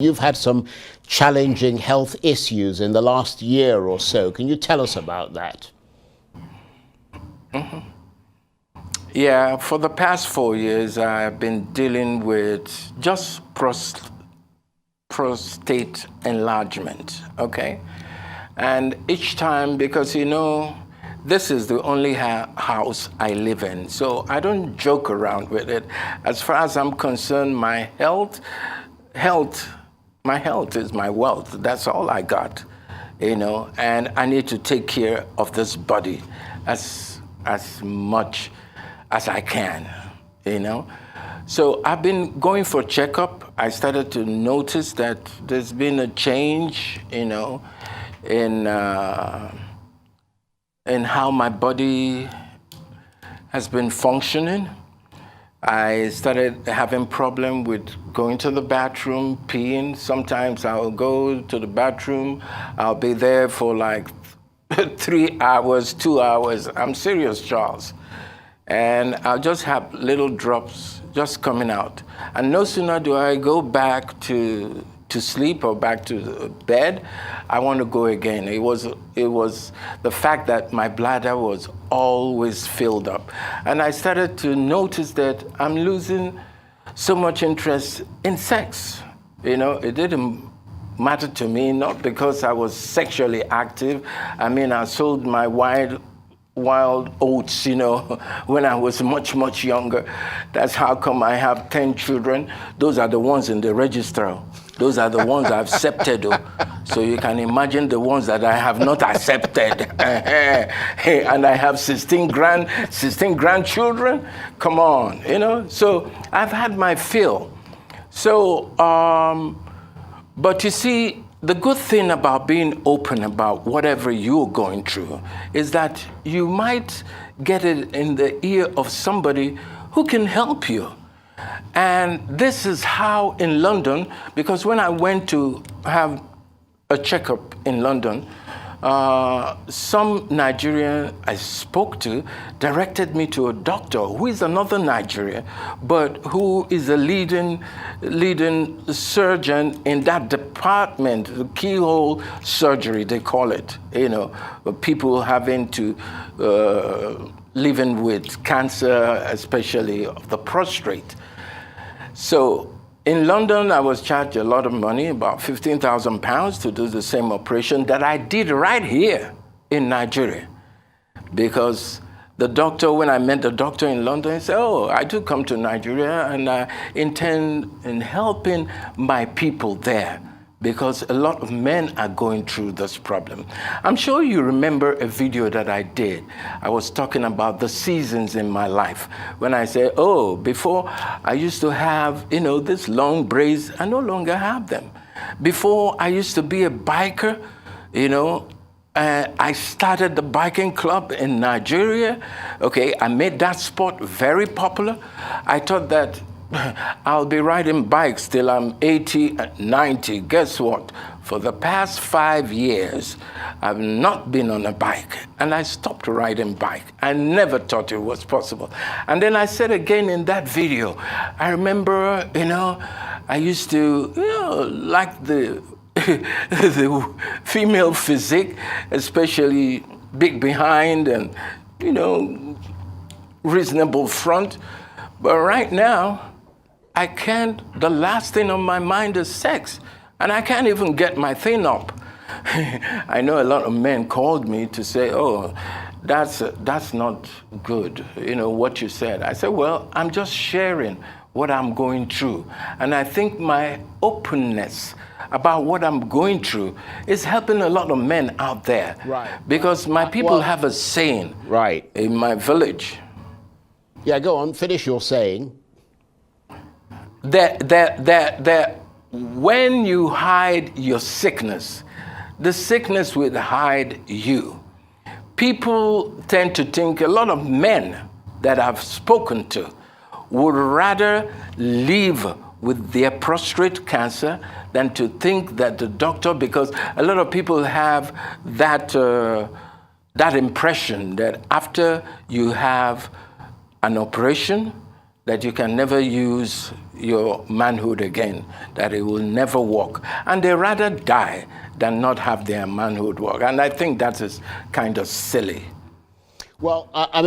You've had some challenging health issues in the last year or so. Can you tell us about that? Mm-hmm. Yeah, for the past 4 years, I've been dealing with just prostate enlargement, okay? And each time, because this is the only house I live in, so I don't joke around with it. As far as I'm concerned, my health is my wealth. That's all I got, and I need to take care of this body as much as I can, So I've been going for checkup. I started to notice that there's been a change, in how my body has been functioning. I started having problem with going to the bathroom, peeing. Sometimes I'll go to the bathroom. I'll be there for like 3 hours, 2 hours. I'm serious, Charles. And I'll just have little drops just coming out. And no sooner do I go back to sleep or back to bed, I want to go again. It was the fact that my bladder was always filled up. And I started to notice that I'm losing so much interest in sex. It didn't matter to me, not because I was sexually active. I mean, I sold my wild oats, when I was much, much younger. That's how come I have 10 children. Those are the ones in the register. Those are the ones I've accepted. So you can imagine the ones that I have not accepted. And I have 16 grandchildren. Come on, So I've had my fill. So, but you see, the good thing about being open about whatever you're going through is that you might get it in the ear of somebody who can help you. And this is how in London, because when I went to have a checkup in London, some Nigerian I spoke to directed me to a doctor who is another Nigerian, but who is a leading surgeon in that department, the keyhole surgery, they call it, people having to, living with cancer, especially of the prostate. So in London, I was charged a lot of money, about £15,000 to do the same operation that I did right here in Nigeria. Because the doctor, when I met the doctor in London, he said, oh, I do come to Nigeria and I intend in helping my people there, because a lot of men are going through this problem. I'm sure you remember a video that I did. I was talking about the seasons in my life. When I say, oh, before I used to have, this long braids, I no longer have them. Before I used to be a biker, I started the biking club in Nigeria. Okay, I made that sport very popular. I thought that I'll be riding bikes till I'm 80, 90. Guess what? For the past 5 years, I've not been on a bike, and I stopped riding bike. I never thought it was possible. And then I said again in that video, I remember, I used to, like the female physique, especially big behind and, reasonable front. But right now, I can't, the last thing on my mind is sex. And I can't even get my thing up. I know a lot of men called me to say, oh, that's not good, what you said. I said, well, I'm just sharing what I'm going through. And I think my openness about what I'm going through is helping a lot of men out there. Right. Because my people have a saying right in my village. Yeah, go on, finish your saying. That when you hide your sickness, the sickness will hide you. People tend to think, a lot of men that I've spoken to would rather live with their prostate cancer than to think that the doctor, because a lot of people have that impression that after you have an operation, that you can never use your manhood again, that it will never work. And they rather die than not have their manhood work. And I think that is kind of silly. Well, I mean,